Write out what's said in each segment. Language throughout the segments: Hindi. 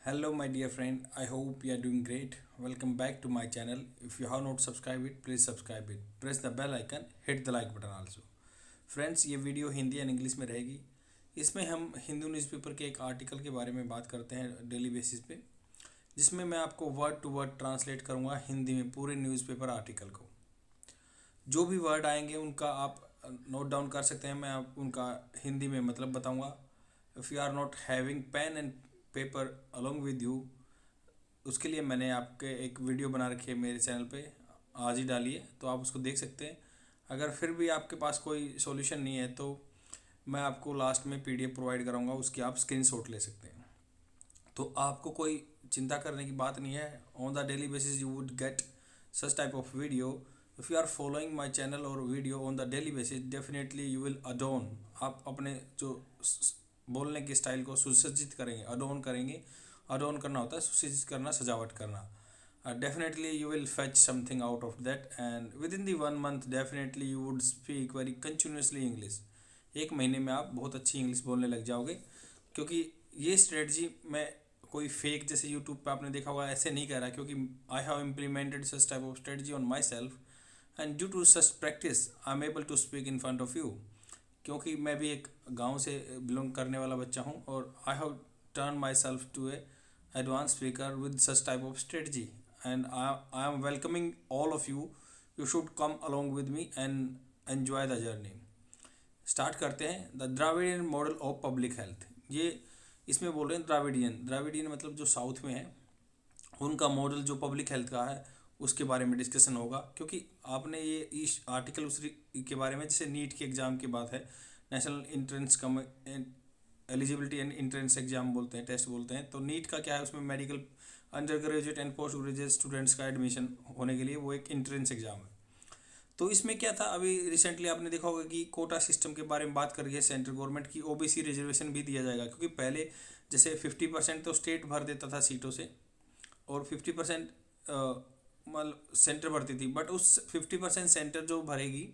Hello, my dear friend. I hope you are doing great. Welcome back to my channel. If you have not subscribed it, please subscribe it. Press the bell icon. Hit the like button also. Friends, ये वीडियो हिंदी एंड इंग्लिश में रहेगी। इसमें हम हिंदू न्यूज़पेपर के एक आर्टिकल के बारे में बात करते हैं डेली बेसिस पे, जिसमें मैं आपको वर्ड टू वर्ड ट्रांसलेट करूँगा हिंदी में पूरे न्यूज़पेपर आर्टिकल को। जो भी वर्ड आएंगे उनका आप नोट डाउन कर सकते हैं। मैं आप उनका हिंदी में मतलब बताऊँगा। If you are not having pen and paper along with you, उसके लिए मैंने आपके एक वीडियो बना रखी है मेरे चैनल पे, आज ही डाली है, तो आप उसको देख सकते हैं। अगर फिर भी आपके पास कोई सॉल्यूशन नहीं है तो मैं आपको लास्ट में पीडीएफ प्रोवाइड कराऊंगा, उसकी आप स्क्रीनशॉट ले सकते हैं। तो आपको कोई चिंता करने की बात नहीं है। On the daily basis you would get such type of video. If you are following my channel और video on the daily basis, definitely you will अडोन, आप अपने जो बोलने के स्टाइल को सुसज्जित करेंगे। अडोन करेंगे, अडोन करना होता है सुसज्जित करना, सजावट करना। Definitely you will fetch something out of that, and within the 1 month definitely you would speak very continuously English। एक महीने में आप बहुत अच्छी इंग्लिश बोलने लग जाओगे, क्योंकि ये स्ट्रेटजी मैं कोई फेक जैसे यूट्यूब पे आपने देखा होगा ऐसे नहीं कर रहा, क्योंकि I have implemented such type of strategy on my self and due to such practice I am able to speak in front of you. क्योंकि मैं भी एक गांव से बिलोंग करने वाला बच्चा हूं, और I have turn my self to a advance speaker with such type of strategy, and I am welcoming all of you. You should come along with me and enjoy the journey। Start करते हैं। The Dravidian model of public health, ये इसमें बोल रहे हैं द्राविडियन मतलब जो साउथ में है उनका मॉडल जो पब्लिक हेल्थ का है उसके बारे में डिस्कशन होगा। क्योंकि आपने ये इस आर्टिकल उस के बारे में, जैसे नीट के एग्ज़ाम की बात है, national entrance come eligibility and entrance exam बोलते हैं, टेस्ट बोलते हैं। तो नीट का क्या है, उसमें medical under graduate and post graduate students का एडमिशन होने के लिए वो एक इंट्रेंस एग्जाम है। तो इसमें क्या था, अभी रिसेंटली आपने देखा होगा कि कोटा सिस्टम के बारे में बात कर रही है सेंट्रल गवर्नमेंट की, ओबीसी रिजर्वेशन भी दिया जाएगा। क्योंकि पहले जैसे 50% तो स्टेट भर देता था सीटों से, और 50% मतलब सेंटर भरती थी, बट उस 50% सेंटर जो भरेगी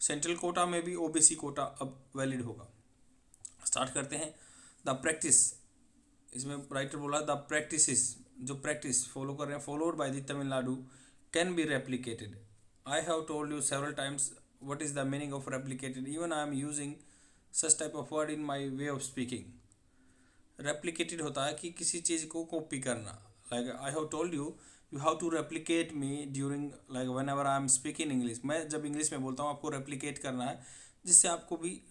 सेंट्रल कोटा में भी ओबीसी कोटा अब वैलिड होगा। स्टार्ट करते हैं। द प्रैक्टिस, इसमें राइटर बोला द प्रैक्टिस, जो प्रैक्टिस फॉलो कर रहे हैं followed by the Tamil Nadu can be replicated. I have told you several times what is the meaning of replicated, even I am using such type of word in my way of speaking. Replicated होता है कि किसी चीज़ को कॉपी करना। Like I have told you you have to replicate me during like when ever I am speaking English. मैं जब इंग्लिश में बोलता हूँ आपको रेप्लिकेट करना है, जिससे आपको भी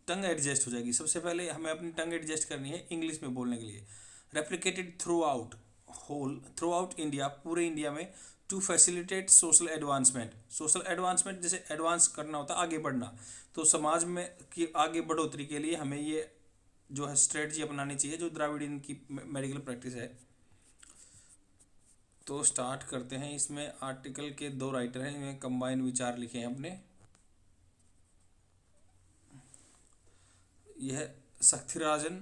टंग एडजस्ट हो जाएगी। सबसे पहले हमें अपनी टंग एडजस्ट करनी है इंग्लिश में बोलने के लिए। Replicated throughout whole, throughout India, पूरे इंडिया में, to facilitate social advancement. Social advancement जैसे एडवांस करना होता है, आगे बढ़ना, तो समाज में की आगे बढ़ोतरी के लिए हमें ये जो है स्ट्रेटजी अपनानी चाहिए, जो द्राविडियन की मेडिकल प्रैक्टिस है। तो स्टार्ट करते हैं। इसमें आर्टिकल के दो राइटर हैं, इन्हें कंबाइन विचार लिखे हैं अपने। यह शक्तिराजन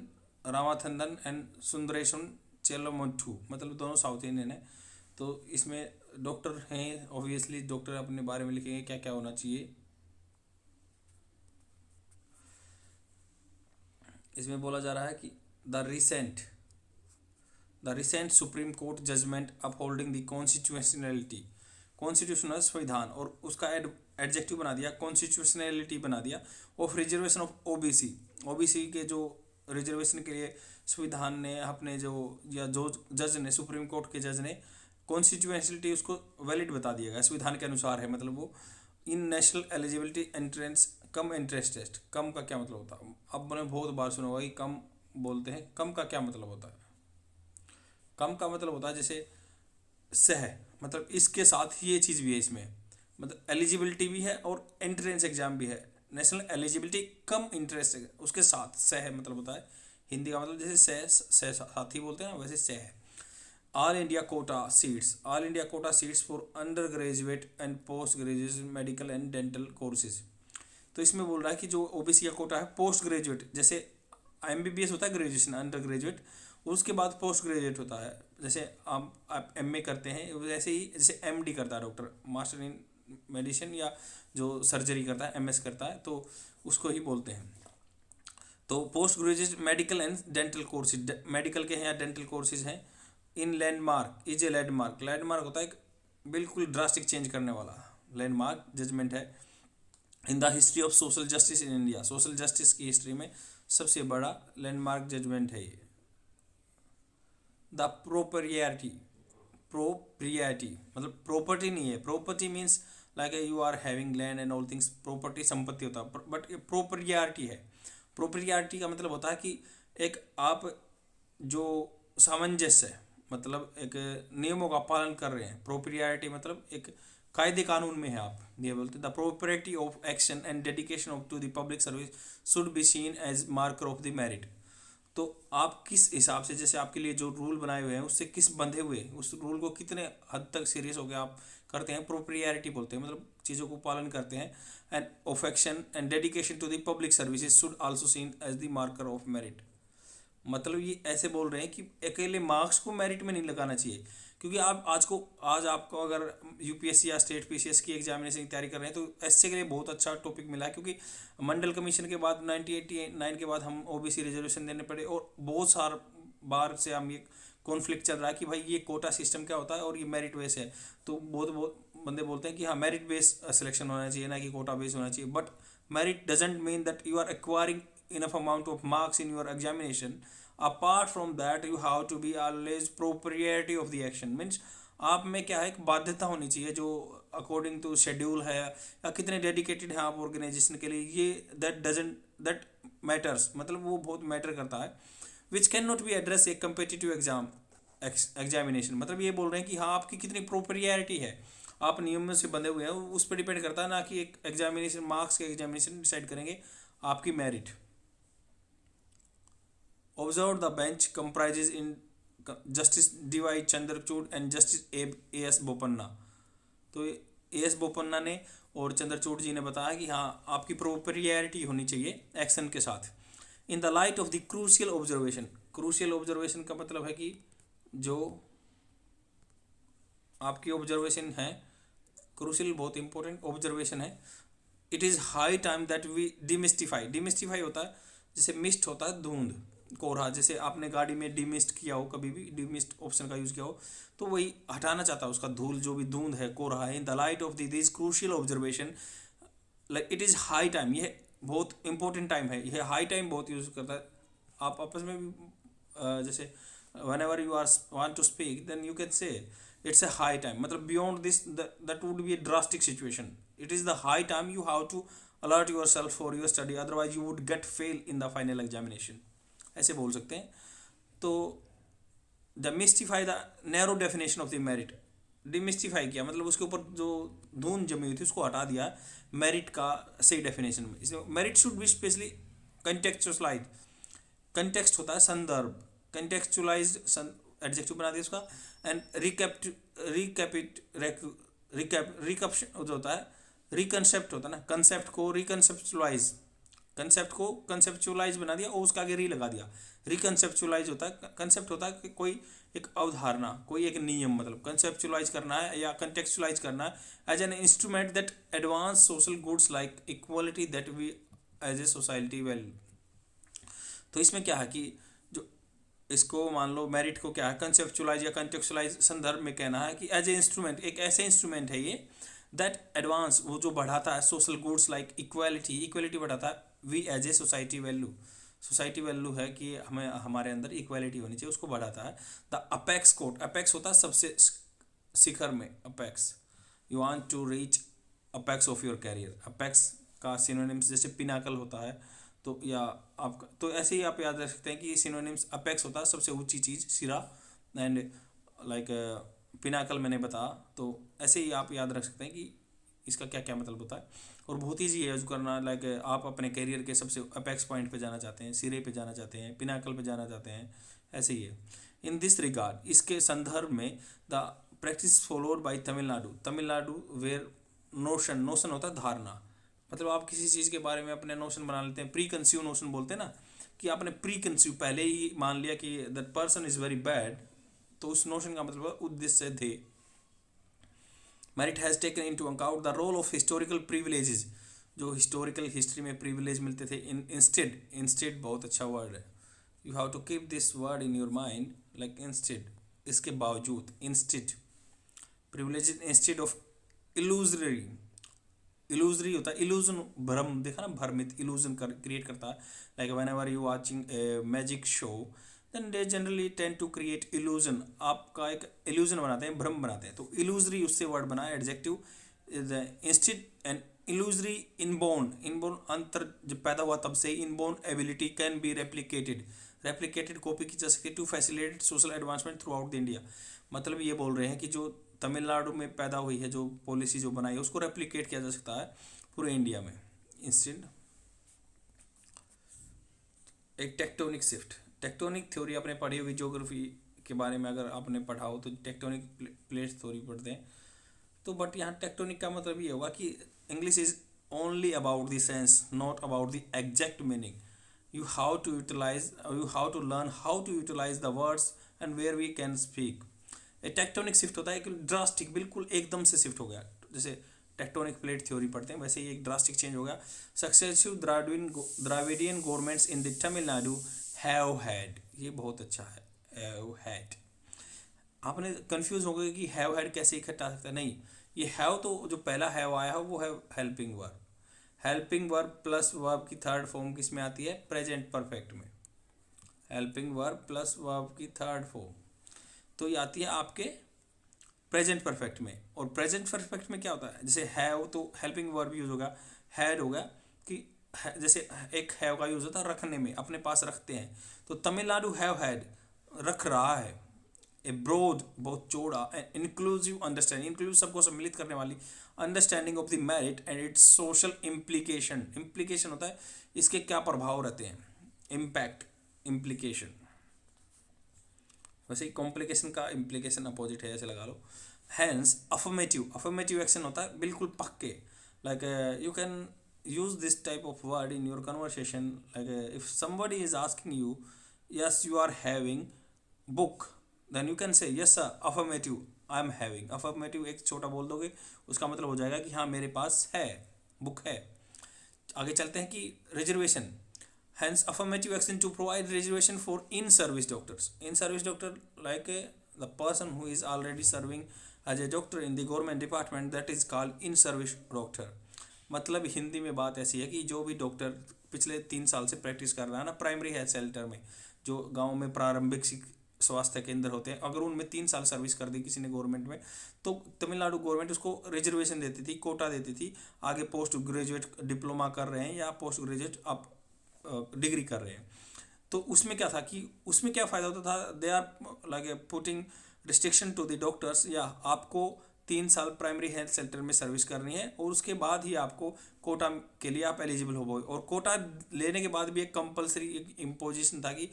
रामाथंदन एंड सुंदरेशन चेल्लामुथु, मतलब दोनों साउथ इंडियन है। तो इसमें डॉक्टर हैं, ऑब्वियसली डॉक्टर अपने बारे में लिखेंगे क्या क्या होना चाहिए। इसमें बोला जा रहा है कि the recent Supreme Court judgement upholding the constitutionality, constitutional संविधान, और उसका एडजेक्टिव बना दिया, कॉन्स्टिट्यूशनलिटी बना दिया, of reservation of OBC. OBC के जो रिजर्वेशन के लिए संविधान ने अपने जो, या जो जज ने, सुप्रीम कोर्ट के जज ने कॉन्स्टिट्यूशनलिटी उसको वैलिड बता दिया गया, संविधान के अनुसार है। मतलब वो इन national eligibility entrance cum entrance test. Cum का क्या मतलब होता है, अब मैंने बहुत बार सुना होगा कि कम बोलते हैं। कम का क्या मतलब होता है, कम का मतलब होता है जैसे सह, मतलब इसके साथ ये चीज़ भी है इसमें, मतलब एलिजिबिलिटी भी है और एंट्रेंस एग्जाम भी है। नेशनल एलिजिबिलिटी कम इंटरेस्ट है, उसके साथ सह मतलब होता है। हिंदी का मतलब जैसे सह साथी बोलते हैं ना, वैसे सह है। All India Kota seats, all India Kota seats for under graduate and post graduate medical and dental courses. तो इसमें बोल रहा है कि जो ओबीसी का कोटा है पोस्ट ग्रेजुएट, जैसे एमबीबीएस होता है ग्रेजुएशन अंडर ग्रेजुएट, उसके बाद पोस्ट ग्रेजुएट होता है। जैसे आप एमए करते हैं वैसे ही, जैसे एमडी करता है डॉक्टर, मास्टर इन मेडिसिन, या जो सर्जरी करता है एमएस करता है, तो उसको ही बोलते हैं। तो post graduate medical and dental courses, medical के हैं या डेंटल कोर्सेज हैं। In landmark is a landmark, landmark होता है एक बिल्कुल ड्रास्टिक चेंज करने वाला लैंडमार्क जजमेंट है in the history of social justice in India, social justice की हिस्ट्री में सबसे बड़ा लैंडमार्क जजमेंट है ये। द प्रोपरियरिटी, प्रोप्रियरिटी मतलब प्रॉपर्टी नहीं है, property means like you are having land and all things, property संपत्ति होता है, बट ये प्रोपरियरिटी है। प्रोपरियरिटी का मतलब होता है कि एक आप जो सामंजस्य है, मतलब एक नियमों का पालन कर रहे हैं। प्रोपरियरिटी मतलब एक कायदे कानून में है आप, ये बोलते हैं the propriety of action and dedication of to the public service should be seen as marker of the merit. तो आप किस हिसाब से, जैसे आपके लिए जो रूल बनाए हुए हैं उससे किस बंधे हुए, उस रूल को कितने हद तक सीरियस होकर आप करते हैं, प्रोप्रियरिटी बोलते हैं, मतलब चीज़ों को पालन करते हैं। And affection and dedication to the public services should also seen as the marker of merit. मतलब ये ऐसे बोल रहे हैं कि अकेले मार्क्स को मेरिट में नहीं लगाना चाहिए, क्योंकि आप आज आपको अगर यूपीएससी या स्टेट पीसीएस की एग्जामिनेशन की तैयारी कर रहे हैं तो एसए के लिए बहुत अच्छा टॉपिक मिला है, क्योंकि मंडल कमीशन के बाद 1989 के बाद हम ओबीसी रिजर्वेशन देने पड़े, और बहुत सार बार से हम ये कॉन्फ्लिक्ट चल रहा है कि भाई ये कोटा सिस्टम क्या होता है और ये मेरिट बेस है। तो बहुत बंदे बोलते हैं कि हाँ मेरिट बेस सिलेक्शन होना चाहिए, ना कि कोटा बेस होना चाहिए, but merit doesn't mean that you are acquiring enough amount of marks in your examination. Apart from that you have to be always propriety of the action, means आप में क्या है, एक बाध्यता होनी चाहिए जो अकॉर्डिंग टू शेड्यूल है, या कितने डेडिकेटेड हैं आप ऑर्गेनाइजेशन के लिए, ये दैट मैटर्स, मतलब वो बहुत मैटर करता है। Which can not be address A competitive examination, मतलब ये बोल रहे हैं कि हाँ आपकी कितनी प्रोप्रियरिटी है, आप नियमों से बंधे हुए हैं, उस पर डिपेंड करता है, ना कि एक एग्जामिनेशन मार्क्स के एग्जामिनेशन डिसाइड करेंगे आपकी merit. Observe the bench comprises in justice DY Chandrachud and justice A S Bopanna. तो ए एस बोपन्ना ने और चंद्रचूड़ जी ने बताया कि हाँ आपकी प्रोप्रियरिटी होनी चाहिए एक्शन के साथ। In the light of the crucial observation, crucial observation का मतलब है कि जो आपकी ऑब्जर्वेशन है, क्रूशियल बहुत इंपॉर्टेंट ऑब्जर्वेशन है। It is high time that we demystify, demystify होता है जैसे मिस्ट होता है धुंध कोहरा, जैसे आपने गाड़ी में डिमिस्ट किया हो, कभी भी डिमिस्ट ऑप्शन का यूज़ किया हो, तो वही हटाना चाहता है उसका धूल, जो भी धुंध है कोहरा है। In the light of this crucial observation, like it is high time, यह बहुत इंपॉर्टेंट टाइम है, यह हाई टाइम बहुत यूज़ करता है। आप आपस में भी जैसे whenever you are want to speak then you can say it's a high time, मतलब beyond this that would be a drastic situation, it is the high time you have to alert yourself for your study, otherwise you would get fail in the final examination, ऐसे बोल सकते हैं। तो demystify the narrow definition of the merit, demystify किया मतलब उसके ऊपर जो धून जमी हुई थी उसको हटा दिया मेरिट का सही डेफिनेशन में। इसमें merit should be specially contextualise, context होता है संदर्भ, कंटेक्चुअलाइज एडजेक्टिव बना दिया उसका। एंड रिकैप्शन जो होता है, रिकन्सेप्ट होता है ना, कंसेप्ट को रिकन्सेप्चुलाइज, कंसेप्ट को कंसेप्चुलाइज बना दिया और उसका आगे री लगा दिया। रिकन्सेप्चुलाइज होता है, कंसेप्ट होता है कि कोई एक अवधारणा, कोई एक नियम, मतलब कंसेप्चुलाइज करना है या कंटेक्चुलाइज करना है as an instrument that advance social goods like equality that we as a society value. तो इसमें क्या है कि जो इसको मान लो मेरिट को क्या है, कंसेप्चुलाइज या कंटेक्चुलाइज संदर्भ में कहना है कि एज ए इंस्ट्रूमेंट, एक ऐसे इंस्ट्रूमेंट है ये दैट एडवांस, वो जो बढ़ाता है social goods like equality, equality बढ़ाता है, we as a society value, society value है कि हमें हमारे अंदर इक्वालिटी होनी चाहिए, उसको बढ़ाता है। द अपेक्स कोट, अपेक्स होता है सबसे शिखर में, apex, you want to reach apex of your career, apex का सिनोनिम्स जैसे पिनाकल होता है, तो या आपका, तो ऐसे ही आप याद रख सकते हैं कि सिनोनिम्स अपेक्स होता है सबसे ऊंची चीज़, सिरा, एंड लाइक पिनाकल मैंने बताया, तो ऐसे ही आप याद रख सकते हैं कि इसका क्या क्या मतलब होता है। और बहुत ईजी है यूज करना, लाइक आप अपने करियर के सबसे अपेक्स पॉइंट पे जाना चाहते हैं, सिरे पे जाना चाहते हैं, पिनाकल पे जाना चाहते हैं, ऐसे ही है। इन दिस रिगार्ड, इसके संदर्भ में the practice followed by Tamil Nadu, Tamil Nadu where notion, notion होता है धारणा, मतलब आप किसी चीज़ के बारे में अपने नोशन बना लेते हैं, प्री कंसीव नोशन बोलते हैं ना, कि आपने प्री कंसीव पहले ही मान लिया कि that person is very bad, तो उस नोशन का मतलब उद्देश्य थे। Merit has taken into account the role of historical privileges, जो हिस्टोरिकल हिस्ट्री में प्रिविलेज मिलते थे। इंस्टेड, इंस्टेड बहुत अच्छा वर्ड है, you have to keep this word in your mind, like instead, इसके बावजूद, instead, privilege instead of illusory. Illusory होता है, इल्यूजन, भ्रम, देखा ना, भ्रमित, इल्यूजन क्रिएट करता है। Like whenever you watching a magic show, then they generally tend to create illusion, आपका एक इल्यूजन बनाते हैं, भ्रम बनाते हैं, तो इल्यूजरी उससे वर्ड बना है, adjective. Instead and illusory inborn, inborn अंतर जब पैदा हुआ तब से, inborn ability can be replicated, replicated copy की जा सकती है, to facilitate social advancement throughout the India. मतलब ये बोल रहे हैं कि जो तमिलनाडु में पैदा हुई है, जो पॉलिसी जो बनाई है, उसको रेप्लिकेट किया जा सकता है पूरे इंडिया में। इंस्टेड एक टेक्टोनिक शिफ्ट, टेक्टोनिक थ्योरी आपने पढ़ी होगी ज्योग्राफी के बारे में, अगर आपने पढ़ा हो तो टेक्टोनिक प्लेट थ्योरी पढ़ते हैं। तो बट यहाँ टेक्टोनिक का मतलब ये होगा कि English is only about the sense, not about the exact meaning. You how to utilise, you how to learn how to utilise the words and where we can speak. A tectonic shift होता है कि ड्रास्टिक, बिल्कुल एकदम से शिफ्ट हो गया, जैसे टेक्टोनिक प्लेट थ्योरी पढ़ते हैं वैसे ही एक ड्रास्टिक चेंज हो गया। Successive Dravidian governments in the Tamil Nadu have had, ये बहुत अच्छा है, हैव हैड। आपने कंफ्यूज हो गए कि हैव हैड कैसे इकट्ठा आ सकता है, नहीं, ये हैव तो जो पहला हैव आया है वो है helping verb, helping verb plus verb की थर्ड फॉर्म किस में आती है, प्रेजेंट परफेक्ट में, हेल्पिंग वर्ब प्लस वर्ब की थर्ड फॉर्म तो ये आती है आपके प्रेजेंट परफेक्ट में। और प्रेजेंट परफेक्ट में क्या होता है, जैसे हैव तो हेल्पिंग वर्ब यूज होगा, हैड होगा कि जैसे एक हैव का यूज होता है रखने में, अपने पास रखते हैं, तो तमिलनाडु हैव हैड, रख रहा है। ए ब्रॉड, बहुत चौड़ा, इंक्लूसिव अंडरस्टैंडिंग, इंक्लूसिव सबको सम्मिलित करने वाली understanding of the merit and it's social implication, implication होता है इसके क्या प्रभाव रहते हैं, इम्पैक्ट, इम्प्लीकेशन, वैसे ही कॉम्प्लिकेशन का इम्प्लीकेशन अपोजिट है, ऐसे लगा लो। हैंस अफर्मेटिव, अफर्मेटिव एक्शन होता है बिल्कुल पक्के, like you can use this type of word in your conversation, like if somebody is asking you, yes you are having book, then you can say yes sir, affirmative, I am having, affirmative एक छोटा बोल दोगे, उसका मतलब हो जाएगा कि हाँ मेरे पास है, बुक है। आगे चलते हैं कि reservation, hence affirmative action to provide reservation for in service doctors, in service doctor like the person who is already serving as a doctor in the government department, that is called in service doctor। मतलब हिंदी में बात ऐसी है कि जो भी डॉक्टर पिछले 3 साल से प्रैक्टिस कर रहा है ना प्राइमरी हेल्थ सेंटर में, जो गांव में प्रारंभिक स्वास्थ्य केंद्र होते हैं, अगर उनमें 3 साल सर्विस कर दी किसी ने गवर्नमेंट में, तो तमिलनाडु गवर्नमेंट उसको रिजर्वेशन देती थी, कोटा देती थी, आगे पोस्ट ग्रेजुएट डिप्लोमा कर रहे हैं या पोस्ट ग्रेजुएट आप डिग्री कर रहे हैं। तो उसमें क्या था कि उसमें क्या फ़ायदा होता था, they are like putting restriction to the doctors, या आपको 3 साल प्राइमरी हेल्थ सेंटर में सर्विस करनी है और उसके बाद ही आपको कोटा के लिए आप एलिजिबल हो गए। और कोटा लेने के बाद भी एक कंपलसरी एक इम्पोजिशन था कि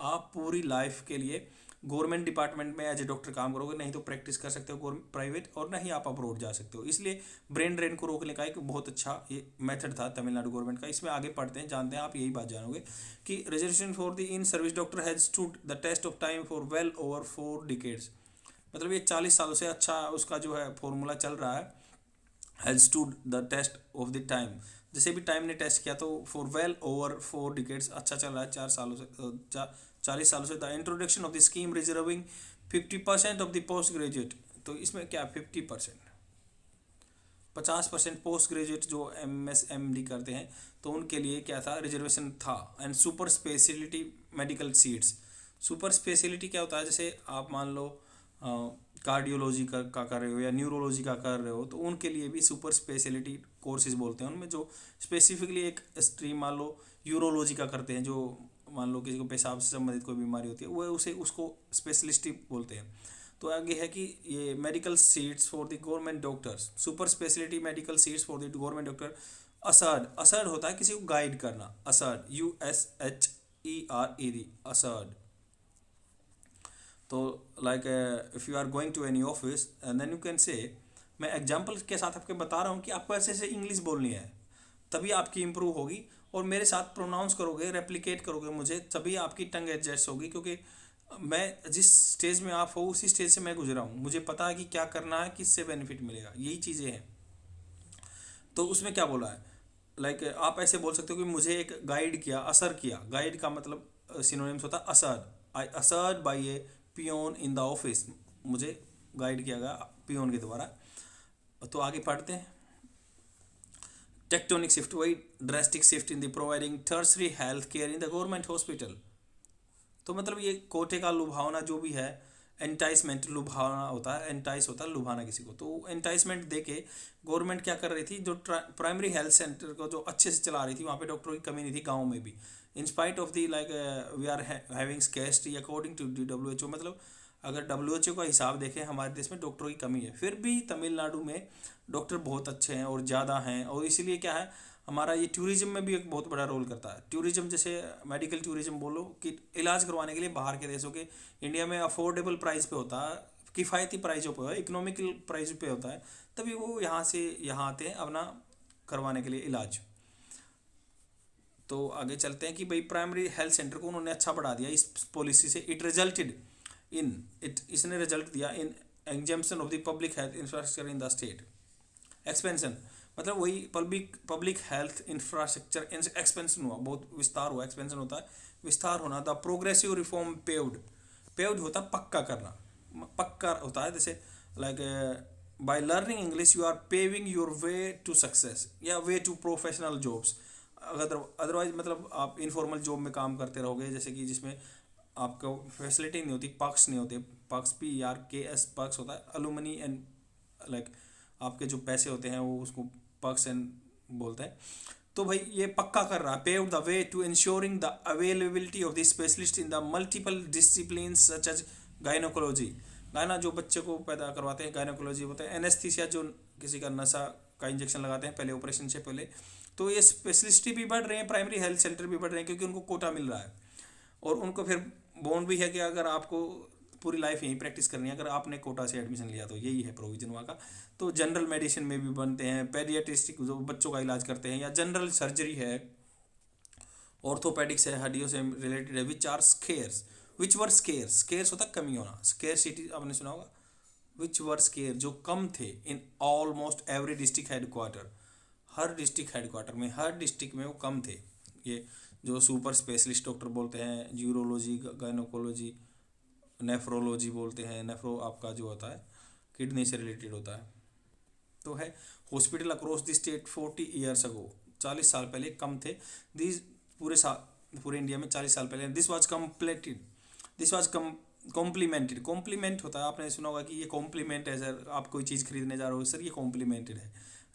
आप पूरी लाइफ के लिए गवर्नमेंट डिपार्टमेंट में एज ए डॉक्टर काम करोगे, नहीं तो प्रैक्टिस कर सकते हो प्राइवेट, और नहीं आप अब्रॉड जा सकते हो। इसलिए ब्रेन ड्रेन को रोकने का एक बहुत अच्छा ये मेथड था तमिलनाडु गवर्नमेंट का। इसमें आगे पढ़ते हैं, जानते हैं, आप यही बात जानोगे कि reservation for the in service doctor has stood the test of time for well over 4 decades. मतलब ये 40 सालों से अच्छा उसका जो है फॉर्मूला चल रहा है, has stood the test of the time, जैसे भी टाइम ने टेस्ट किया तो फॉर वेल ओवर 4 डिकेड्स अच्छा चल रहा है, 4 सालों से 40 सालों से। The introduction of the scheme reserving 50% of the post graduate, तो इसमें क्या 50%, 50% पोस्ट ग्रेजुएट जो MSMD करते हैं तो उनके लिए क्या था, रिजर्वेशन था। And super speciality medical seats, super speciality क्या होता है, जैसे आप मान लो कार्डियोलॉजी का कर रहे हो या न्यूरोलॉजी का कर रहे हो, तो उनके लिए भी सुपर स्पेशलिटी कोर्सेज बोलते हैं। उनमें जो स्पेसिफिकली एक स्ट्रीम मान लो यूरोलॉजी का करते हैं, जो मान लो किसी को पेशाब से संबंधित कोई बीमारी होती है, वो उसको स्पेशलिस्ट बोलते हैं। तो आगे है कि ये medical seats for the government doctors, super speciality medical seats for the government doctor. Assured, assured होता है किसी को गाइड करना, असर्ड, USHERED, असर्ड। तो like if you are going to any office and then you can say, मैं एग्जांपल के साथ आपके बता रहा हूँ कि आपको ऐसे ऐसे इंग्लिश बोलनी है, तभी आपकी इंप्रूव होगी। और मेरे साथ प्रोनाउंस करोगे, रेप्लिकेट करोगे मुझे, तभी आपकी टंग एडजस्ट होगी। क्योंकि मैं जिस स्टेज में आप हो उसी स्टेज से मैं गुजरा हूँ, मुझे पता है कि क्या करना है, किससे बेनिफिट मिलेगा, यही चीज़ें हैं। तो उसमें क्या बोला है, लाइक आप ऐसे बोल सकते हो कि मुझे एक गाइड किया, असर किया। गाइड का मतलब सिनोनिम्स होता है असर। I assured by a peon in the office, मुझे गाइड किया गया पियोन के द्वारा। तो आगे पढ़ते हैं। टेक्टोनिक शिफ्ट, वही drastic shift in the providing tertiary health care in the government hospital. तो मतलब ये कोटे का लुभावना जो भी है, एंटाइसमेंट, लुभावना होता है, एंटाइस होता है लुभाना किसी को। तो एंटाइसमेंट दे के गवर्नमेंट क्या कर रही थी, जो प्राइमरी हेल्थ सेंटर को जो अच्छे से चला रही थी, वहाँ पे डॉक्टरों की कमी नहीं थी, गाँव में भी। In spite of the like we are having scarcity according to the WHO, मतलब अगर WHO का हिसाब देखें हमारे देश में डॉक्टरों की कमी है, फिर भी तमिलनाडु में डॉक्टर बहुत अच्छे हैं और ज़्यादा हैं। और इसीलिए क्या है, हमारा ये टूरिज्म में भी एक बहुत बड़ा रोल करता है। टूरिज्म जैसे मेडिकल टूरिज्म बोलो, कि इलाज करवाने के लिए बाहर के देशों के, इंडिया में अफोर्डेबल प्राइस पे होता है, किफ़ायती प्राइसों पे है, इकोनॉमिकल प्राइस पे होता है, तभी वो यहाँ से यहाँ आते हैं अपना करवाने के लिए इलाज। तो आगे चलते हैं कि भाई प्राइमरी हेल्थ सेंटर को उन्होंने अच्छा बढ़ा दिया इस पॉलिसी से। इट रिजल्टेड इन, इसने रिजल्ट दिया in expansion of the public health infrastructure in the state. Expansion मतलब वही पब्लिक हेल्थ इंफ्रास्ट्रक्चर एक्सपेंशन हुआ, बहुत विस्तार हुआ। एक्सपेंशन होता है विस्तार होना। The progressive reform paved, paved होता है पक्का करना, पक्का होता है। जैसे like by learning English you are paving your way to success या वे टू प्रोफेशनल जॉब्स। अगर अदरवाइज मतलब आप इनफॉर्मल जॉब में काम करते रहोगे, जैसे कि जिसमें आपको फैसिलिटी नहीं होती, पक्ष नहीं होते, पक्ष PRKS पक्ष होता है, अलुमनी एंड लाइक आपके जो पैसे होते हैं वो उसको पक्ष एंड बोलते हैं। तो भाई ये पक्का कर रहा है, pave the way to insuring the availability of the specialist in the multiple discipline such as gynaecology. गायना जो बच्चे को पैदा करवाते हैं, गायनोकोलॉजी होता है। एनेस्थीसिया जो किसी का नशा का इंजेक्शन लगाते हैं पहले ऑपरेशन से पहले। तो ये स्पेशलिस्ट भी बढ़ रहे हैं, प्राइमरी हेल्थ सेंटर भी बढ़ रहे हैं, क्योंकि उनको कोटा मिल रहा है। और उनको फिर बॉन्ड भी है कि अगर आपको पूरी लाइफ यहीं प्रैक्टिस करनी है, अगर आपने कोटा से एडमिशन लिया तो यही है प्रोविजन वहाँ का। तो जनरल मेडिसिन में भी बनते हैं, पेडियाट्रिस्टिक जो बच्चों का इलाज करते हैं, या जनरल सर्जरी है, ऑर्थोपेडिक्स है, हड्डियों से रिलेटेड है, which are scarce, which were scarce, scarce होता कमी होना, स्केयर सिटी आपने सुना होगा। विच वर स्केयर जो कम थे in almost every district headquarter, her district headquarter में, हर डिस्ट्रिक्ट में वो कम थे। ये जो सुपर स्पेशलिस्ट डॉक्टर बोलते हैं, यूरोलॉजी, गायनोकोलॉजी, नेफ्रोलॉजी बोलते हैं, नेफ्रो आपका जो होता है किडनी से रिलेटेड होता है। तो है hospital across the state 40 years ago, 40 साल पहले कम थे। दिस पूरे इंडिया में 40 साल पहले। This was completed, this was complemented, complement होता है, आपने सुना होगा कि ये कॉम्प्लीमेंट है सर, आप कोई चीज़ खरीदने जा रहे हो सर ये कॉम्प्लीमेंटेड है,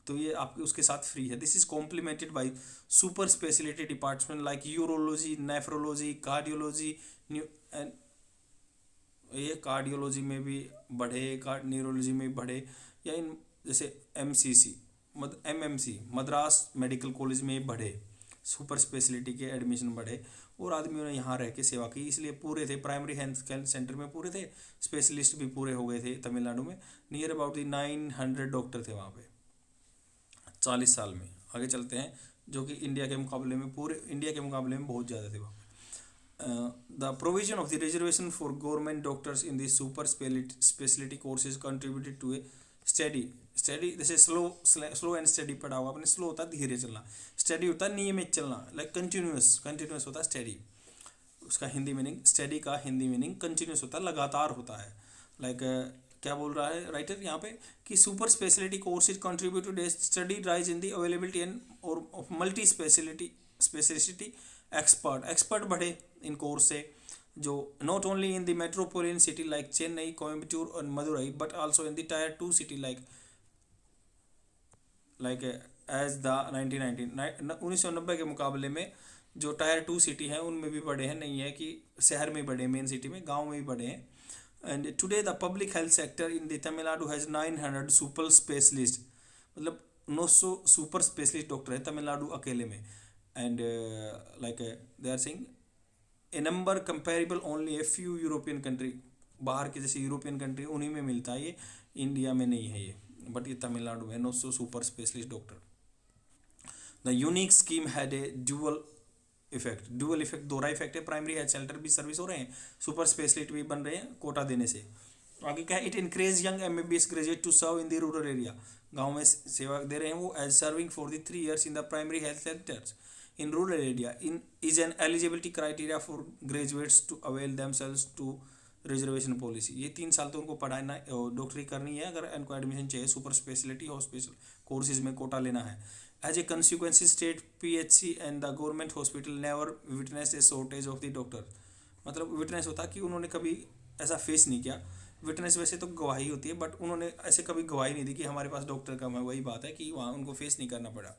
तो ये आपके उसके साथ फ्री है। This is complimented by super speciality department like urology, nephrology, cardiology, and ये कार्डियोलॉजी में भी बढ़े, न्यूरोलॉजी में भी बढ़े, या इन जैसे MCC MMC Madras medical college में बढ़े, सुपर स्पेशलिटी के एडमिशन बढ़े, और आदमियों ने यहाँ रह के सेवा की, इसलिए पूरे थे। प्राइमरी हेल्थ सेंटर में पूरे थे, स्पेशलिस्ट भी पूरे हो गए थे तमिलनाडु में। नियर अबाउट दी 900 डॉक्टर थे वहाँ पे 40 साल में। आगे चलते हैं, जो कि इंडिया के मुकाबले में, पूरे इंडिया के मुकाबले में बहुत ज़्यादा थे वहाँ पे। The provision of the reservation for government doctors in the super specialty courses contributed to a steady जैसे स्लो एंड स्टडी पढ़ा हुआ आपने। स्लो होता है धीरे चलना, स्टडी होता है नियमित चलना, लाइक कंटिन्यूस होता है स्टडी। उसका हिंदी मीनिंग, स्टडी का हिंदी मीनिंग कंटिन्यूस होता है, लगातार होता है। लाइक क्या बोल रहा है राइटर यहाँ पे कि super speciality courses contributed a steady rise in the availability and और ऑफ मल्टी स्पेशलिटी एक्सपर्ट बढ़े इन कोर्स से, जो not only in the metropolitan city like Chennai, Coimbatore और Madurai, but also in the tier 2 city like as the 1990 के मुकाबले में जो टायर 2 सिटी हैं उनमें भी बढ़े हैं। नहीं है कि शहर में बढ़े, मेन सिटी में, गांव में भी बढ़े हैं। And today the public health sector in the Tamil Nadu has 900 super specialist, मतलब 900 सुपर स्पेशलिस्ट डॉक्टर है तमिलनाडु अकेले में। And like they are saying a number comparable only a few European country, बाहर के जैसे यूरोपियन कंट्री उन्हीं में मिलता है, ये इंडिया में नहीं है ये, बट ये तमिलनाडु में 900 super specialist doctor. The unique scheme had a dual effect, दोहरा इफेक्ट है। प्राइमरी हेल्थ सेंटर भी सर्विस हो रहे हैं, सुपर स्पेशलिस्ट भी बन रहे हैं कोटा देने से, आगे क्या है, it increase young MBBS graduate to serve in the rural area, गांव में सेवा दे रहे हैं वो, as serving for the 3 years in the primary health centres in rural area in is an eligibility criteria for graduates to avail themselves to reservation policy. ये 3 साल तो उनको पढ़ाना, डॉक्टरी करनी है, अगर इनको एडमिशन चाहिए सुपर स्पेशलिटी हॉस्पिटल कोर्सेज में कोटा लेना है। As a consequence state PHC and the government hospital never witness a shortage of the doctor, मतलब विटनेस होता कि उन्होंने कभी ऐसा फेस नहीं किया। विटनेस वैसे तो गवाही होती है, बट उन्होंने ऐसे कभी गवाही नहीं दी कि हमारे पास डॉक्टर कम है। वही बात है कि वहाँ उनको फेस नहीं करना पड़ा।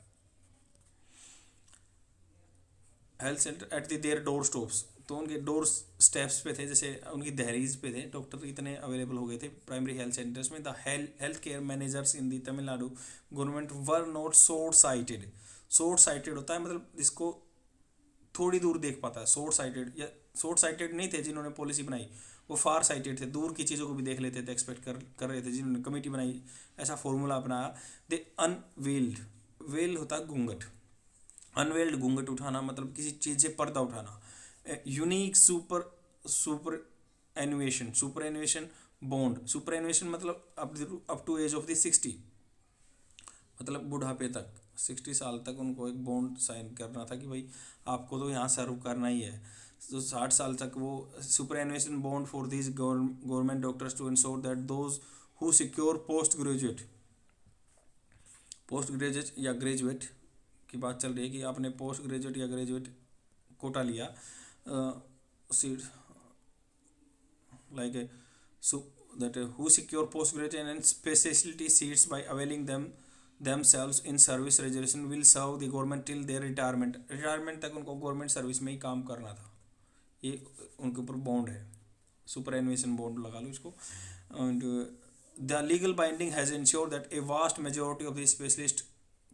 Health centre at the their door stops, तो उनके डोर स्टेप्स पे थे, जैसे उनकी दहलीज पे थे, डॉक्टर इतने अवेलेबल हो गए थे प्राइमरी हेल्थ सेंटर्स में। The health care managers in the Tamil Nadu government were not short sighted. Short sighted होता है मतलब जिसको थोड़ी दूर देख पाता है, शॉर्ट साइटेड। या शॉर्ट साइटेड नहीं थे जिन्होंने पॉलिसी बनाई, वो फार साइटेड थे, दूर की चीज़ों को भी देख लेते थे, एक्सपेक्ट कर रहे थे। जिन्होंने कमेटी बनाई, ऐसा फॉर्मूला अपनाया। दे अनवेल्ड, वेल होता है घूंघट, अनवेल्ड घूंघट उठाना मतलब किसी चीज़ से पर्दा उठाना। Unique superannuation, superannuation bond, superannuation मतलब up to age of the 60, मतलब बुढ़ापे तक 60 साल तक उनको एक बॉन्ड साइन करना था कि भाई आपको तो यहाँ सर्व करना ही है। तो 60 साल तक वो superannuation bond for this government doctors to ensure that those who secure post graduate या ग्रेजुएट की बात चल रही है कि आपने पोस्ट ग्रेजुएट या ग्रेजुएट कोटा लिया, seat like so that who secure postgraduate and specialty seats by availing themselves in service reservation will serve the government till their retirement। Retirement तक उनको गवर्नमेंट सर्विस में ही काम करना था। ये उनके ऊपर बॉन्ड है, सुपर एनुएशन बॉन्ड लगा लो इसको। And the legal binding has ensure that a vast majority of the specialist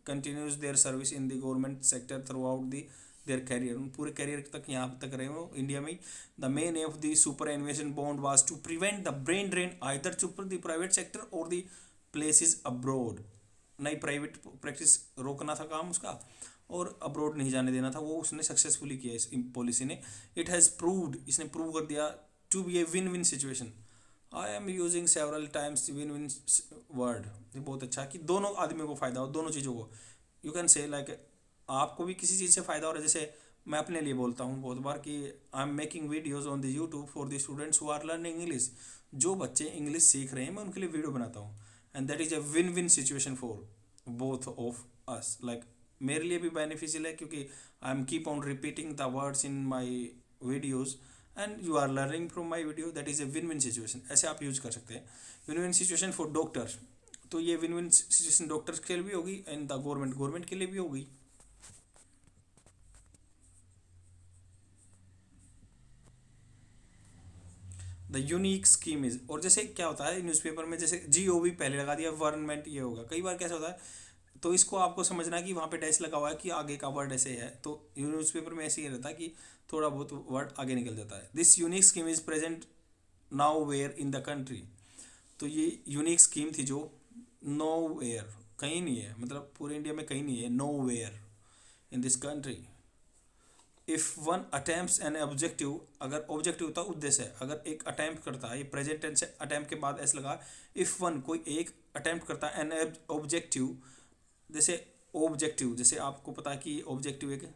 continues their service in the government sector throughout the their career, पूरे कैरियर तक यहाँ तक रहे हो इंडिया में। The main aim of the superannuation bond was to prevent the brain drain either to the private sector और द प्लेसेस अब्रोड। नई प्राइवेट प्रैक्टिस रोकना था काम उसका, और अब्रोड नहीं जाने देना था, वो उसने सक्सेसफुली किया इस पॉलिसी ने। इट हैज़ प्रूव्ड, इसने प्रूव कर दिया to be a win win situation. I am using several times win win word, ये बहुत अच्छा कि दोनों आदमियों को फ़ायदा हो, दोनों चीज़ों को। यू कैन से लाइक आपको भी किसी चीज़ से फ़ायदा हो रहा है। जैसे मैं अपने लिए बोलता हूँ बहुत बार कि I am making videos on the YouTube for the students who are learning English. जो बच्चे इंग्लिश सीख रहे हैं मैं उनके लिए वीडियो बनाता हूँ, and that is a win win situation for both of us. Like मेरे लिए भी बेनिफिशियल है क्योंकि I am keep on repeating the words in my videos and you are learning from my video, that is a win win situation. ऐसे आप यूज कर सकते हैं। Win win situation for doctors, तो ये विन विन सिचुएशन डॉक्टर्स के लिए भी होगी एंड द गवर्नमेंट के लिए भी होगी। द यूनिक स्कीम इज, और जैसे क्या होता है न्यूज़पेपर में, जैसे GOV पहले लगा दिया, गवर्नमेंट ये होगा, कई बार कैसा होता है, तो इसको आपको समझना है कि वहाँ पे डैश लगा हुआ है कि आगे का वर्ड ऐसे है, तो न्यूज़पेपर में ऐसे ही रहता है कि थोड़ा बहुत वर्ड आगे निकल जाता है। This unique scheme is present nowhere in the country, तो ये यूनिक स्कीम थी जो नो वेयर, कहीं नहीं है, मतलब पूरे इंडिया में कहीं नहीं है, nowhere in this country. If one attempt an objective, अगर ऑब्जेक्टिव होता है उद्देश्य है, अगर एक अटेम्प्ट करता है, ये प्रेजेंट टेंस है, अटेम्प्ट के बाद ऐसे लगा, इफ वन कोई एक अटेम्प्ट करता है एन ऑब्जेक्टिव, जैसे ऑब्जेक्टिव, जैसे आपको पता है कि ऑब्जेक्टिव एक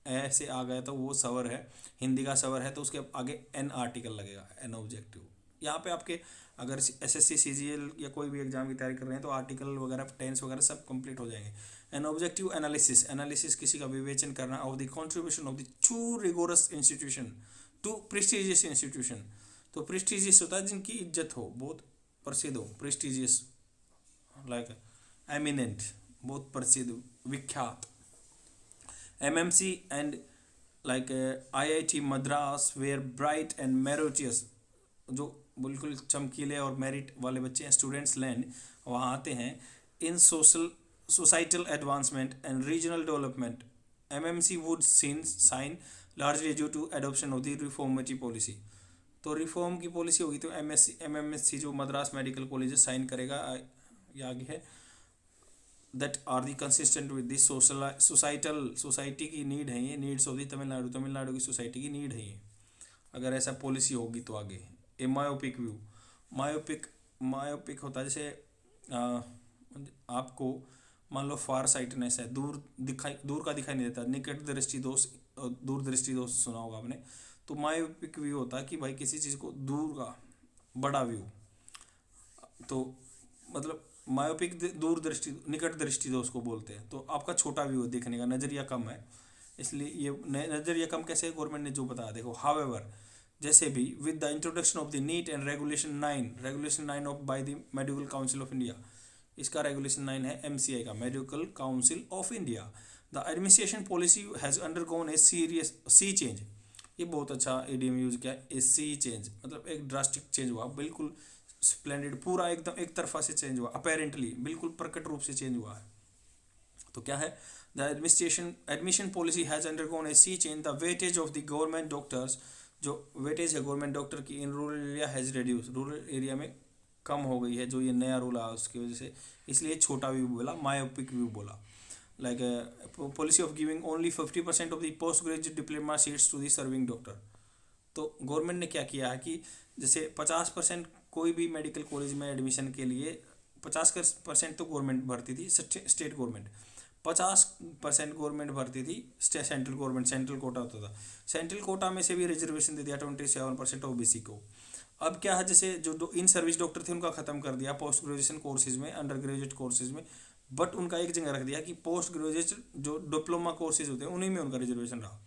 ऐसे आ गया तो वो सवर है, हिंदी का सवर है, तो उसके आगे एन आर्टिकल लगेगा, एन ऑब्जेक्टिव। यहाँ पे आपके अगर SSC CGL या कोई भी एग्जाम की तैयारी कर रहे हैं तो आर्टिकल वगैरह टेंस वगैरह सब कंप्लीट हो जाएंगे। एन ऑब्जेक्टिव एनालिसिस, एनालिसिस किसी का विवेचन करना of the contribution of the two rigorous institution two prestigious institution. तो प्रेस्टिजियस होता है जिनकी इज्जत हो, बहुत प्रसिद्ध हो, प्रेस्टिजियस लाइक एमिनेंट, बहुत प्रसिद्ध विख्यात। MMC and like IIT Madras where bright and meritorious, जो बिल्कुल चमकीले और मेरिट वाले बच्चे हैं, स्टूडेंट्स लैंड वहाँ आते हैं in societal advancement and regional development. MMC would shine largely due to adoption of the reformative policy. तो रिफॉर्म की पॉलिसी होगी तो MMSC जो मद्रास मेडिकल कॉलेज साइन करेगा, ये आगे है, that are the consistent with the societal, society की नीड है ये, नीड्स ऑफ दी तमिलनाडु की सोसाइटी की नीड है ये, अगर ऐसा पॉलिसी होगी तो आगे। ए मायोपिक व्यू, मायोपिक होता है जैसे आपको मान लो फार साइटनेस है, दूर का दिखाई नहीं देता, निकट दृष्टि दोष, दूर दृष्टि दोष सुना होगा आपने। तो मायोपिक व्यू होता है कि भाई किसी चीज़ को दूर का बड़ा व्यू, तो मतलब मायोपिक दूर दृष्टि, निकट दृष्टि दोष को बोलते हैं। तो आपका छोटा व्यू देखने का, नज़रिया कम है, इसलिए ये नज़रिया कम कैसे गवर्नमेंट ने जो बताया देखो। हाउएवर जैसे भी with the introduction of the NEET and regulation 9 of by the medical council of India, इसका रेगुलेशन 9 है एमसीआई का, medical council of India, the administration policy has undergone a serious sea change. ये बहुत अच्छा एडीएम यूज किया, ए सी चेंज मतलब एक ड्रास्टिक चेंज हुआ, बिल्कुल स्प्लेंडेड, पूरा एकदम एक तरफा से चेंज हुआ, अपेरेंटली बिल्कुल प्रकट रूप से चेंज हुआ है। तो क्या है, the admission policy has undergone a sea change, the weightage of the government doctors, जो वेटेज है गवर्नमेंट डॉक्टर की in rural area has reduce, rural area में कम हो गई है, जो ये नया रूल आया उसकी वजह से, इसलिए छोटा व्यू बोला, मायोपिक व्यू बोला। Like policy of giving only 50% of the post graduate diploma seats to the serving doctor. तो गवर्नमेंट ने क्या किया है कि जैसे 50% कोई भी मेडिकल कॉलेज में एडमिशन के लिए 50% तो गवर्नमेंट भरती थी, स्टेट गवर्नमेंट, 50% गवर्नमेंट भरती थी, सेंट्रल गवर्नमेंट, सेंट्रल कोटा होता था, सेंट्रल कोटा में से भी रिजर्वेशन दे दिया 27% ओबीसी को। अब क्या है, जैसे जो इन सर्विस डॉक्टर थे उनका ख़त्म कर दिया पोस्ट ग्रेजुएशन कोर्सेज में, अंडर ग्रेजुएट कोर्सेज में, बट उनका एक जगह रख दिया कि पोस्ट ग्रेजुएट जो डिप्लोमा कोर्सेज होते हैं उन्हीं में उनका रिजर्वेशन रहा।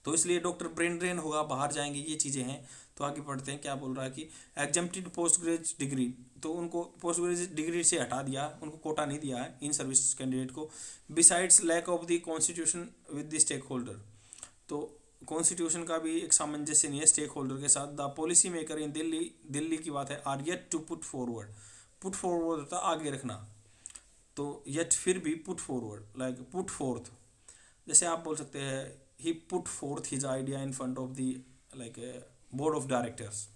तो इसलिए डॉक्टर ब्रेन ड्रेन होगा, बाहर जाएंगे, ये चीज़ें हैं। तो आगे पढ़ते हैं क्या बोल रहा है कि एग्जम्प्टेड पोस्ट ग्रेजुएट डिग्री, तो उनको पोस्ट ग्रेजुएट डिग्री से हटा दिया, उनको कोटा नहीं दिया है इन सर्विस कैंडिडेट को। Besides lack of the constitution with the stakeholder, तो कॉन्स्टिट्यूशन का भी एक सामंजस्य नहीं है स्टेक होल्डर के साथ। The policy maker in Delhi की बात है, are yet to put forward होता है आगे रखना, तो येट फिर भी put forward, like put forth, जैसे आप बोल सकते हैं he put forth his idea in front of the like board of directors,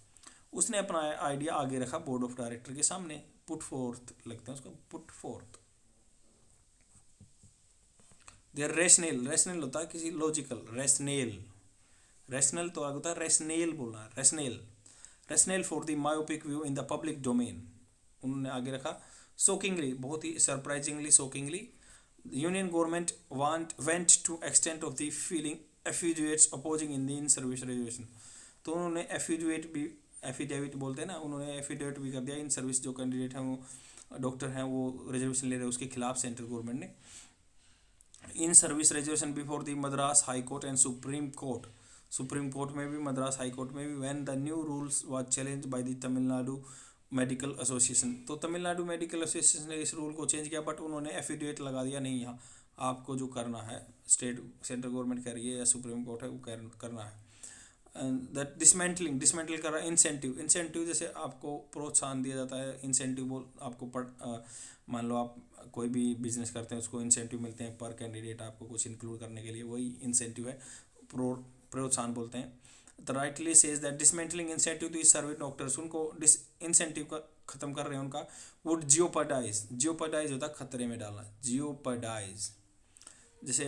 उसने अपना आइडिया आगे रखा बोर्ड ऑफ डायरेक्टर के सामने, पुट फोर्थ लगता है उसको, पुट फोर्थ। देयर रेशनल होता है किसी लॉजिकल, रेशनल तो आगे होता है रेशनेल, बोलना है rational for the myopic view in the public domain, उन्होंने आगे रखा। शॉकिंगली, बहुत ही surprisingly shockingly, union government went to extent of the filing affidavits opposing in the in service reservation, तो उन्होंने एफिडेविट बोलते हैं ना, उन्होंने एफिडेविट भी कर दिया इन सर्विस जो कैंडिडेट हैं वो डॉक्टर हैं वो रिजर्वेशन ले रहे हैं उसके खिलाफ सेंट्रल गवर्नमेंट ने। इन service reservation before the Madras high court and supreme court में भी, मद्रास हाई कोर्ट में भी, when the new rules was challenge by the Tamil Nadu medical association, तो तमिलनाडु मेडिकल एसोसिएशन ने इस रूल को चेंज किया, बट उन्होंने एफिडेविट लगा दिया, नहीं यहाँ आपको जो करना है सेंट्रल गवर्नमेंट कह रही है या सुप्रीम कोर्ट है वो करना है। दैट डिसमेंटलिंग कर रहा है। इंसेंटिव जैसे आपको प्रोत्साहन दिया जाता है, इंसेंटिव बोल आपको मान लो आप कोई भी बिजनेस करते हैं उसको इंसेंटिव मिलते हैं पर कैंडिडेट, आपको कुछ इंक्लूड करने के लिए, वही इंसेंटिव है, प्रोत्साहन बोलते हैं। The rightly says that dismantling incentive to service doctors, उनको इंसेंटिव का खत्म कर रहे हैं उनका, वुड जियोपर्डाइज होता है खतरे में डालना, जियोपर्डाइज। जैसे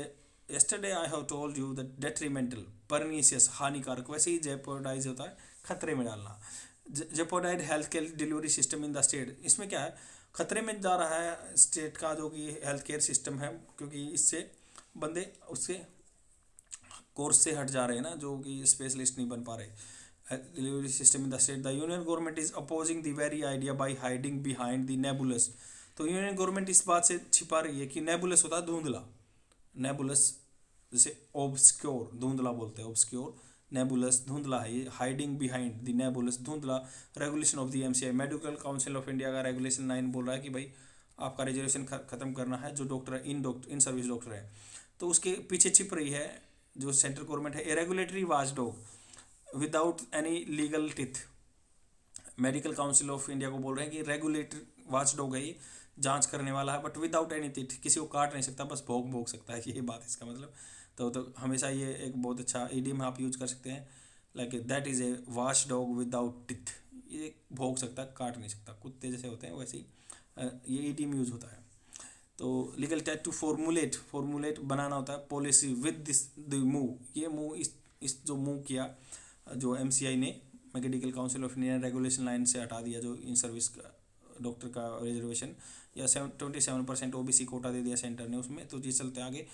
yesterday I have told you that detrimental, pernicious, हानिकारक, वैसे ही jeopardize होता है खतरे में डालना। jeopardized health care delivery system in the state, इसमें क्या है, खतरे में जा रहा है स्टेट का जो कि हेल्थ केयर सिस्टम है, क्योंकि इससे बंदे उससे कोर्स से हट जा रहे हैं ना, जो कि स्पेशलिस्ट नहीं बन पा रहे। Delivery system in the state, the union government is opposing the very idea by hiding behind the नेबुलस, तो यूनियन गवर्नमेंट इस बात से छिपा रही है कि नेबुलस होता है धुंधला, नेबुलस जैसे ऑब्सक्योर, धुंधला बोलते हैं, ऑब्सक्योर, नेबुलस धुंधला है, ये हाइडिंग बिहाइंड द नेबुलस धुंधला regulation of the MCI, medical council of India का रेगुलेशन 9 बोल रहा है कि भाई आपका रिजर्वेशन खत्म करना है, जो डॉक्टर है इन सर्विस डॉक्टर है, तो उसके पीछे छिप रही है जो सेंट्रल गवर्नमेंट है, a regulatory watchdog without any legal teeth. Medical council of India को बोल रहे हैं कि रेगुलेटरी वाचडॉग है, जांच करने वाला है, बट विदाउट एनी टिथ, किसी को काट नहीं सकता, बस भोग सकता है, ये बात इसका मतलब। तो हमेशा ये एक बहुत अच्छा ईडियम आप यूज कर सकते हैं, like that is A watch dog without teeth, ये भोग सकता है, काट नहीं सकता, कुत्ते जैसे होते हैं वैसे ही ये ईडियम यूज होता है। तो लीगल टेट टू फॉर्मुलेट बनाना होता है, policy with this the move, ये मूव इस जो मूव किया जो एमसीआई ने medical council of India regulation line से हटा दिया जो इन सर्विस का डॉक्टर का रिजर्वेशन, या 27% OBC कोटा दे दिया सेंटर ने उसमें। तो ये चलते आगे।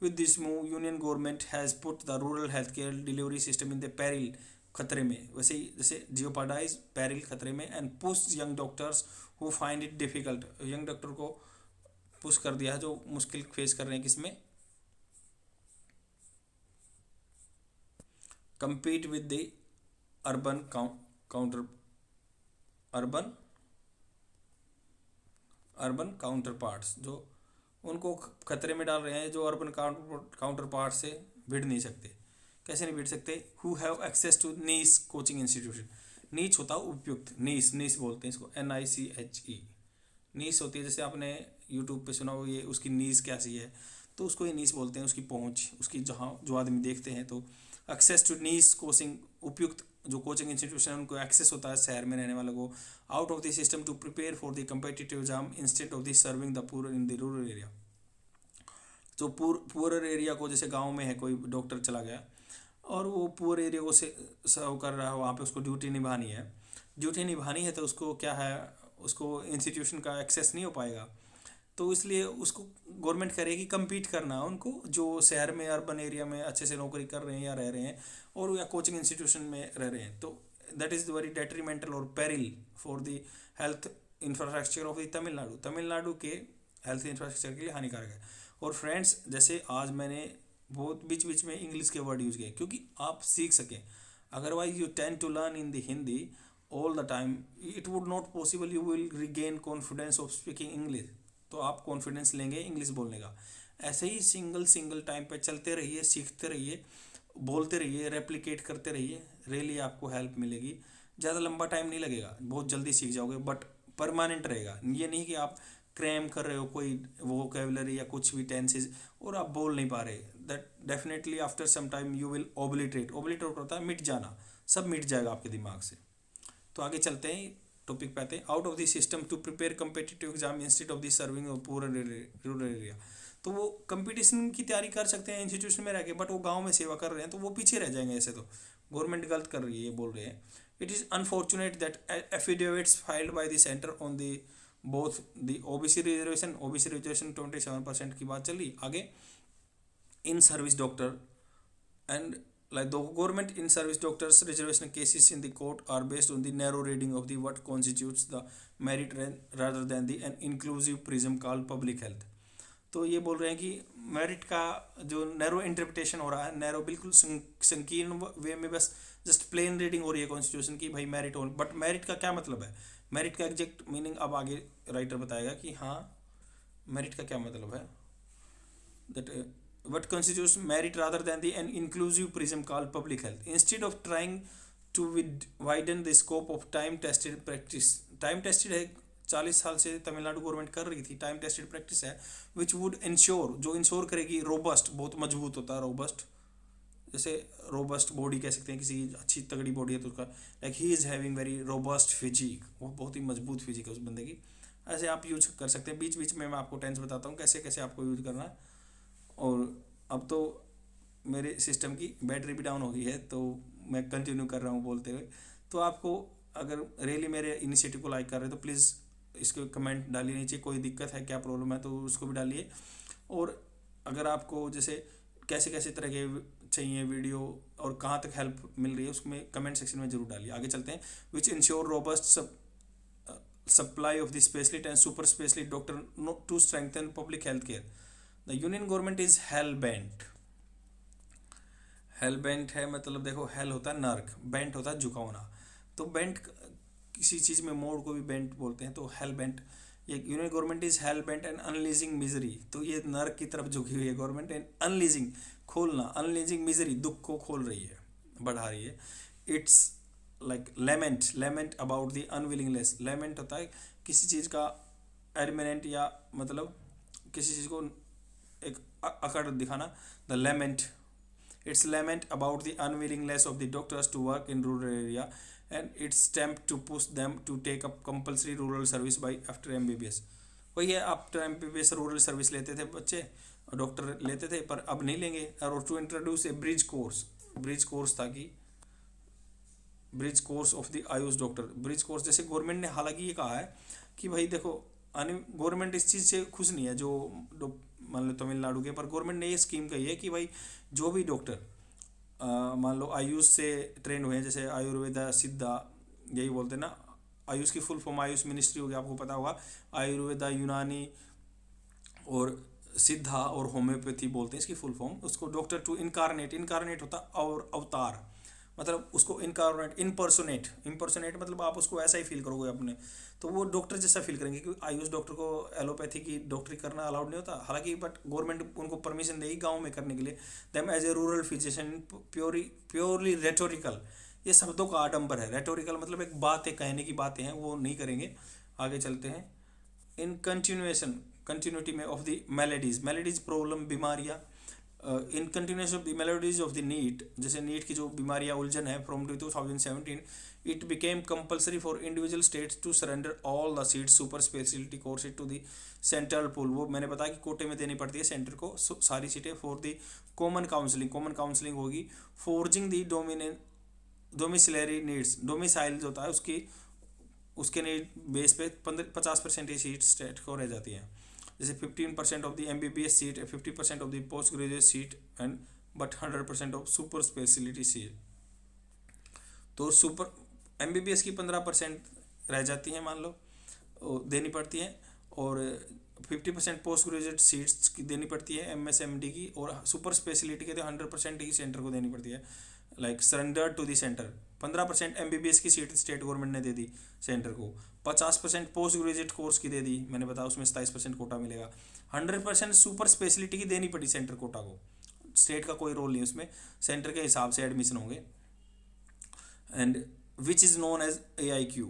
With this move union government has put the rural health care delivery system in the peril, खतरे में, वैसे ही जैसे जियोपार्डाइज, पेरिल, खतरे में, and push young doctors who find it difficult, young doctor को पुश कर दिया है जो मुश्किल फेस कर रहे हैं किसमें, compete with the urban counter urban urban counter parts, जो उनको खतरे में डाल रहे हैं, जो अर्बन काउंटर पार्ट से भिड़ नहीं सकते। कैसे नहीं भिड़ सकते? Who have access to niche coaching institution, niche होता है उपयुक्त, नीस, नीस बोलते हैं इसको, NICHE, नीस होती है, जैसे आपने यूट्यूब पे सुना हो ये उसकी नीस कैसी है, तो उसको ये नीस बोलते हैं, उसकी पहुंच, उसकी जहाँ जो आदमी देखते हैं। तो एक्सेस टू नीस कोचिंग, उपयुक्त जो कोचिंग इंस्टीट्यूशन है उनको एक्सेस होता है शहर में रहने वालों को, out of the system to prepare for the competitive exam instead of the serving the poor in the rural area. जो पुअर एरिया को, जैसे गांव में है कोई डॉक्टर चला गया और वो पुअर एरिया को से सर्व कर रहा है, वहाँ पे उसको ड्यूटी निभानी है, तो उसको क्या है, उसको इंस्टीट्यूशन का एक्सेस नहीं हो पाएगा। तो इसलिए उसको गवर्नमेंट करेगी कम्पीट करना है उनको, जो शहर में अर्बन एरिया में अच्छे से नौकरी कर रहे हैं या रह रहे हैं, और या कोचिंग इंस्टीट्यूशन में रह रहे हैं। तो दैट इज़ वेरी डेट्रीमेंटल और peril for the health infrastructure of the Tamil Nadu के हेल्थ इंफ्रास्ट्रक्चर के लिए हानिकारक है। और फ्रेंड्स, जैसे आज मैंने बहुत बीच बीच में इंग्लिश के वर्ड यूज़ किए क्योंकि आप सीख सकें, otherwise you tend to learn in the Hindi all the time, it would not possible, you will regain confidence of speaking English. तो आप कॉन्फिडेंस लेंगे इंग्लिश बोलने का। ऐसे ही सिंगल टाइम पे चलते रहिए, सीखते रहिए, बोलते रहिए, रेप्लिकेट करते रहिए, रियली आपको हेल्प मिलेगी। ज़्यादा लंबा टाइम नहीं लगेगा, बहुत जल्दी सीख जाओगे, बट परमानेंट रहेगा। ये नहीं कि आप क्रैम कर रहे हो कोई वोकैबुलरी या कुछ भी टेंसेज और आप बोल नहीं पा रहे, that definitely after some time you will obliterate होता है मिट जाना, सब मिट जाएगा आपके दिमाग से। तो आगे चलते हैं, टॉपिक पे आते हैं। Out of the system to prepare competitive exam instead of the serving of पूरा रूरल एरिया। तो वो कंपटीशन की तैयारी कर सकते हैं इंस्टीट्यूशन में रह के, बट वो गांव में सेवा कर रहे हैं तो वो पीछे रह जाएंगे। ऐसे तो गवर्नमेंट गलत कर रही है, बोल रहे हैं। It is unfortunate that affidavits filed by the centre on the both the OBC reservation 27% की बात चल रही आगे, इन service doctor and like the government in service doctors reservation cases in the court are based on the narrow reading of the what constitutes the merit rather than the an inclusive prism called public health। तो ये बोल रहे हैं कि मेरिट का जो नैरो इंटरप्रिटेशन हो रहा है, नैरो बिल्कुल संकीर्ण वे में, बस जस्ट प्लेन रीडिंग हो रही है कॉन्स्टिट्यूशन की, भाई मेरिट हो, बट मेरिट का क्या मतलब है, मेरिट का एग्जैक्ट मीनिंग अब आगे राइटर बताएगा कि हाँ मेरिट का क्या मतलब है। That what constitutes merit rather than an inclusive prism called public health. Instead of trying to widen the scope of time tested practice, time tested है 40 साल से तमिलनाडु गवर्नमेंट कर रही थी, टाइम टेस्टेड प्रैक्टिस है, विच वुड इंश्योर, जो इंश्योर करेगी रोबस्ट, बहुत मजबूत होता है रोबस्ट, जैसे रोबस्ट बॉडी कह सकते हैं, किसी अच्छी तगड़ी बॉडी है तो उसका लाइक ही is having very robust physique, वो बहुत ही मजबूत फिजिक है उस बंदे की। ऐसे आप यूज कर सकते हैं। बीच बीच में मैं आपको टेंस बताता हूँ कैसे कैसे आपको यूज करना है। और अब तो मेरे सिस्टम की बैटरी भी डाउन हो गई है तो मैं कंटिन्यू कर रहा हूँ बोलते हुए। तो आपको अगर रियली मेरे इनिशिएटिव को लाइक कर रहे हो तो प्लीज़ इसको कमेंट डालिए नीचे, कोई दिक्कत है क्या प्रॉब्लम है तो उसको भी डालिए। और अगर आपको जैसे कैसे कैसे तरह के चाहिए वीडियो और कहाँ तक हेल्प मिल रही है उसमें कमेंट सेक्शन में जरूर डालिए। आगे चलते हैं। Which ensure robust supply of the specialist and super specialist doctor to strengthen public health care. The union government is hell bent. Hell bent है मतलब देखो, हेल होता है नर्क, बेंट होता है झुकावना। तो बेंट किसी चीज़ में मोड़ को भी बेंट बोलते हैं। तो हेल बेंट, ये union government is hell bent and unleashing misery. तो ये नर्क की तरफ झुकी हुई है गवर्नमेंट। एंड अनलीजिंग खोलना, अनलीजिंग मिजरी दुख को खोल रही है, बढ़ा रही है। It's like lament about the unwillingness. Lament होता है किसी चीज़ का एडमिनेंट या मतलब किसी चीज़ को एक अकड़ दिखाना। The lament, it's lament about the unwillingness of the doctors to work in rural area and its attempt to push them to take up compulsory rural service by after MBBS। वही है, आफ्टर MBBS रूरल सर्विस लेते थे बच्चे, डॉक्टर लेते थे, पर अब नहीं लेंगे। और to introduce a bridge course था कि bridge course of the AYUSH doctor. Bridge course जैसे गवर्नमेंट ने हालांकि ये कहा है कि भाई देखो, गवर्नमेंट इस चीज़ से खुश नहीं है जो मान लो तमिलनाडु के, पर गवर्नमेंट ने ये स्कीम कही है कि भाई जो भी डॉक्टर मान लो आयुष से ट्रेन हुए हैं, जैसे आयुर्वेदा सिद्धा यही बोलते हैं ना, आयुष की फुल फॉर्म आयुष मिनिस्ट्री होगी, आपको पता होगा। आयुर्वेदा, यूनानी और सिद्धा और होम्योपैथी बोलते हैं इसकी फुल फॉर्म। उसको डॉक्टर टू इनकारनेट, इनकारनेट होता और अवतार, मतलब उसको इनकारनेट, इम्पर्सोनेट मतलब आप उसको ऐसा ही फील करोगे अपने, तो वो डॉक्टर जैसा फील करेंगे। क्योंकि आयुष डॉक्टर को एलोपैथी की डॉक्टरी करना अलाउड नहीं होता हालांकि, बट गवर्नमेंट उनको परमिशन देगी गाँव में करने के लिए। Them as a rural physician, purely rhetorical, ये शब्दों का आडंबर है। रेटोरिकल मतलब एक बात है, कहने की बातें हैं, वो नहीं करेंगे। आगे चलते हैं। इन कंटिन्यूटी में ऑफ द मेलेडीज प्रॉब्लम, बीमारियाँ, in continuation of the maladies of the NEET, जैसे नीट की जो बीमारियाँ उलझन है, from 2017 it became compulsory for individual states to surrender all the seats super speciality course to the central pool. वो मैंने बताया कि कोटे में देनी पड़ती है सेंटर को सारी सीटें फॉर द कॉमन काउंसलिंग होगी। Forging the domiciliary needs, domicile होता है उसके नीड बेस पे 50% ही सीट स्टेट को रह जाती हैं। जैसे 15% of the MBBS seat, 50% of the post graduate seat and but 100% of super speciality seat. तो सुपर MBBS की 15% रह जाती हैं मान लो, देनी पड़ती हैं, और 50% पोस्ट ग्रेजुएट सीट्स की देनी पड़ती है MSMD की, और सुपर स्पेशलिटी के तो 100% ही सेंटर को देनी पड़ती है, like surrender to the centre. 15% MBBS की सीट स्टेट गवर्नमेंट ने दे दी सेंटर को, 50% पोस्ट ग्रेजुएट कोर्स की दे दी, मैंने बताया उसमें 27% कोटा मिलेगा, 100% सुपर स्पेशलिटी की देनी पड़ी सेंटर कोटा को। स्टेट का कोई रोल नहीं उसमें, सेंटर के हिसाब से एडमिशन होंगे। And which is known as AIQ,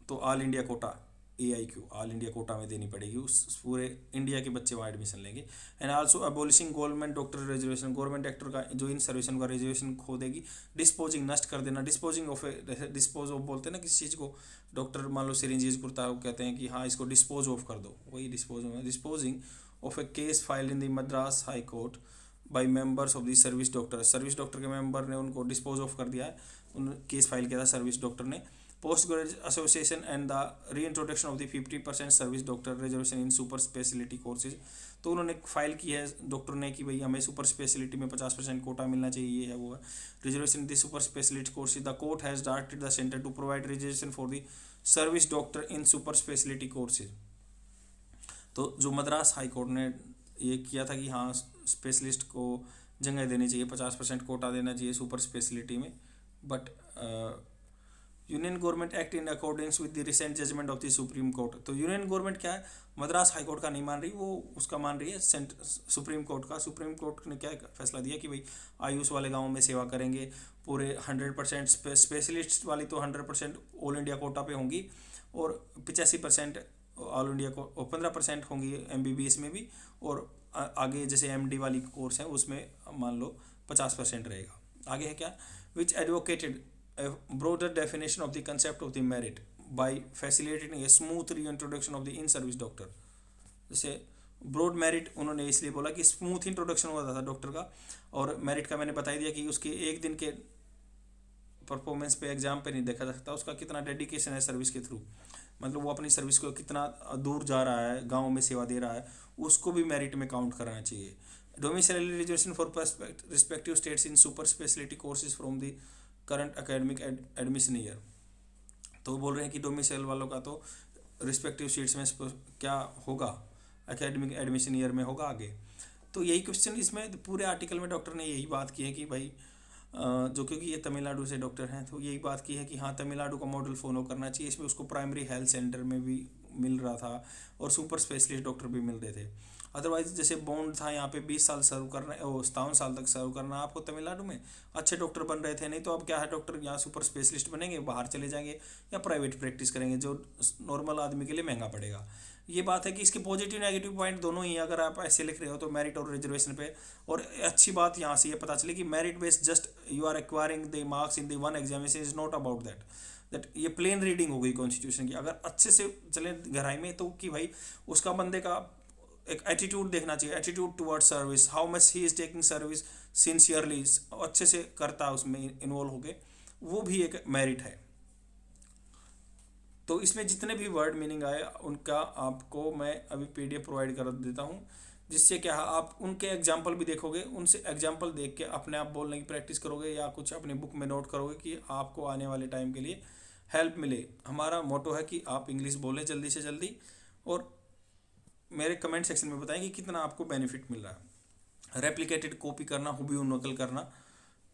तो all India quota, AIQ all India quota में देनी पड़ेगी, उस पूरे इंडिया के बच्चे वहाँ एडमिशन लेंगे। And also abolishing government doctor reservation, government doctor का जो इन सर्विसन का रिजर्वेशन खो देगी। डिस्पोजिंग, नष्ट कर देना, डिस्पोजिंग ऑफ, डिस्पोज ऑफ बोलते हैं ना किसी चीज़ को, डॉक्टर मान लो सिरिंजेस कुर्ता है, वो कहते हैं कि हाँ इसको डिस्पोज ऑफ कर दो, वही disposing of A case file in the Madras high court by members of the service doctor के मेंबर ने उनको डिस्पोज ऑफ कर दिया है, उन केस फाइल किया था सर्विस डॉक्टर ने। Post graduate association and the reintroduction of the 50% service doctor reservation in super speciality courses, तो उन्होंने फाइल की है डॉक्टर ने कि भाई हमें सुपर स्पेशलिटी में 50% कोटा मिलना चाहिए, ये है वो है। Reservation the super speciality courses, the court has directed the centre to provide reservation for the service doctor in super speciality courses. तो जो मद्रास हाई कोर्ट ने ये किया था कि हाँ स्पेशलिस्ट को जगह देनी चाहिए, 50% कोटा देना चाहिए सुपर स्पेशलिटी में, but union government act in accordance with the recent judgment of the supreme court. तो यूनियन गवर्नमेंट क्या है, मद्रास हाई कोर्ट का नहीं मान रही, वो उसका मान रही है सुप्रीम कोर्ट का। सुप्रीम कोर्ट ने क्या फैसला दिया कि भाई आयुष वाले गाँव में सेवा करेंगे पूरे 100%, स्पेशलिस्ट वाली तो 100% ऑल इंडिया कोटा पे होंगी, और 85% ऑल इंडिया को, और 15% होंगी MBBS में भी, और आगे जैसे MD वाली कोर्स है उसमें मान लो 50% रहेगा। आगे है क्या, विच advocated a broader definition of the concept of the merit by facilitating a smooth reintroduction of the in-service doctor। जैसे ब्रॉड मेरिट उन्होंने इसलिए बोला कि स्मूथ इंट्रोडक्शन होता था डॉक्टर का, और मेरिट का मैंने बता दिया कि उसके एक दिन के परफॉर्मेंस पे एग्जाम पे नहीं देखा जा सकता, उसका कितना डेडिकेशन है सर्विस के थ्रू, मतलब वो अपनी सर्विस को कितना दूर जा रहा है, गाँव में सेवा दे रहा है, उसको भी मेरिट में काउंट करना चाहिए। Domiciliary reservation for respective states in super speciality courses from the current academic admission year. तो बोल रहे हैं कि डोमिसाइल वालों का तो रिस्पेक्टिव सीट्स में क्या होगा, एकेडमिक एडमिशन ईयर में होगा आगे। तो यही क्वेश्चन इसमें पूरे आर्टिकल में डॉक्टर ने यही बात की है कि भाई जो क्योंकि ये तमिलनाडु से डॉक्टर हैं, तो यही बात की है कि हाँ तमिलनाडु का मॉडल फॉलो करना चाहिए। इसमें उसको प्राइमरी हेल्थ सेंटर में भी मिल रहा था और सुपर स्पेशलिस्ट डॉक्टर भी मिल रहे थे। अदरवाइज जैसे बॉन्ड था यहाँ पे 20 साल सर्व करना, 57 साल तक सर्व करना आपको तमिलनाडु में, अच्छे डॉक्टर बन रहे थे। नहीं तो अब क्या है, डॉक्टर यहाँ सुपर स्पेशलिस्ट बनेंगे, बाहर चले जाएंगे या प्राइवेट प्रैक्टिस करेंगे, जो नॉर्मल आदमी के लिए महंगा पड़ेगा। ये बात है कि इसके पॉजिटिव नेगेटिव पॉइंट दोनों ही, अगर आप ऐसे लिख रहे हो तो मेरिट और रिजर्वेशन पे। और अच्छी बात यहाँ से ये पता चली कि merit based just you are acquiring the marks in the one examination is not about that ये प्लेन रीडिंग हो गई कॉन्स्टिट्यूशन की। अगर अच्छे से चले गहराई में तो कि भाई उसका बंदे का एक एटीट्यूड देखना चाहिए, attitude toward service, how much he is taking service sincerely, अच्छे से करता है उसमें इन्वॉल्व होके, वो भी एक मेरिट है। तो इसमें जितने भी वर्ड मीनिंग आए उनका आपको मैं अभी पीडीएफ प्रोवाइड कर देता हूँ, जिससे क्या है आप उनके एग्जाम्पल भी देखोगे, उनसे एग्जाम्पल देख के अपने आप बोलने की प्रैक्टिस करोगे या कुछ अपनी बुक में नोट करोगे कि आपको आने वाले टाइम के लिए हेल्प मिले। हमारा मोटो है कि आप इंग्लिश बोलें जल्दी से जल्दी, और मेरे कमेंट सेक्शन में बताएं कि कितना आपको बेनिफिट मिल रहा है। रेप्लिकेटेड कॉपी करना, हुबहू नकल करना,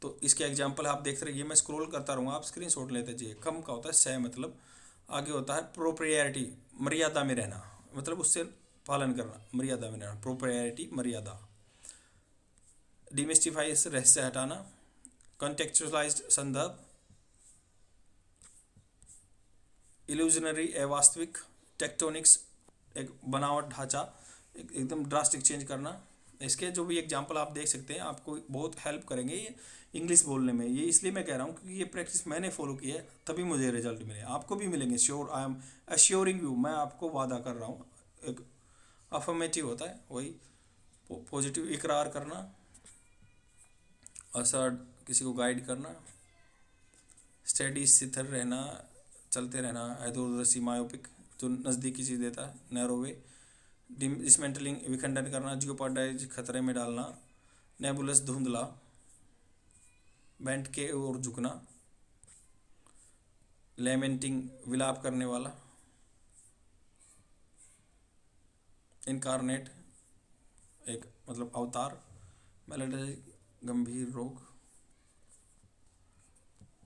तो इसके एग्जाम्पल आप देख रहे हैं। मैं स्क्रॉल करता रहूँगा, आप स्क्रीनशॉट लेते जाइए। कम का होता है से, मतलब आगे होता है प्रोप्रियरिटी, मर्यादा में रहना, मतलब उससे पालन करना, मर्यादा में रहना, प्रोप्रियरिटी मर्यादा। डिमिस्टिफाई से रहस्य हटाना, कॉन्टेक्चुअलाइज्ड संदर्भ, इल्यूजनरी अवास्तविक, टेक्टोनिक्स एक बनावट ढांचा एकदम ड्रास्टिक चेंज करना। इसके जो भी एग्जाम्पल आप देख सकते हैं आपको बहुत हेल्प करेंगे ये इंग्लिश बोलने में। ये इसलिए मैं कह रहा हूँ क्योंकि ये प्रैक्टिस मैंने फॉलो की है, तभी मुझे रिजल्ट मिले, आपको भी मिलेंगे sure. I am assuring you, मैं आपको वादा कर रहा हूँ। एक अफर्मेटिव होता है वही पॉजिटिव, इकरार करना, असर्ट किसी को गाइड करना, स्टडी स्थिर रहना, चलते रहना, अधूरदर्शी मायोपिक जो नज़दीकी चीज़ देता है, नैरो वे, डिसमेंटलिंग विखंडन करना, जियोपार्डाइज खतरे में डालना, नेबुलस धुंधला, बेंट के ओर झुकना, लेमेंटिंग विलाप करने वाला, इनकारनेट एक मतलब अवतार, मेलेडी गंभीर रोग,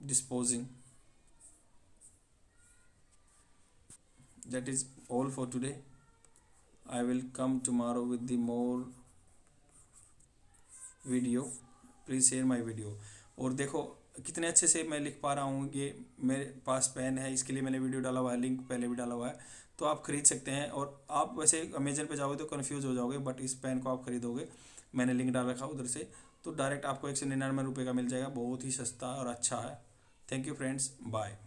disposing. That is all for today. I will come tomorrow with the more video. Please share my video. और देखो कितने अच्छे से मैं लिख पा रहा हूँ। ये मेरे पास पेन है, इसके लिए मैंने वीडियो डाला हुआ है, लिंक पहले भी डाला हुआ है, तो आप खरीद सकते हैं। और आप वैसे अमेजन पे जाओगे तो कन्फ्यूज़ हो जाओगे, बट इस पेन को आप खरीदोगे, मैंने लिंक डाल रखा उधर से, तो डायरेक्ट आपको 199 रुपये का मिल जाएगा, बहुत ही सस्ता और अच्छा है। Thank you friends, bye.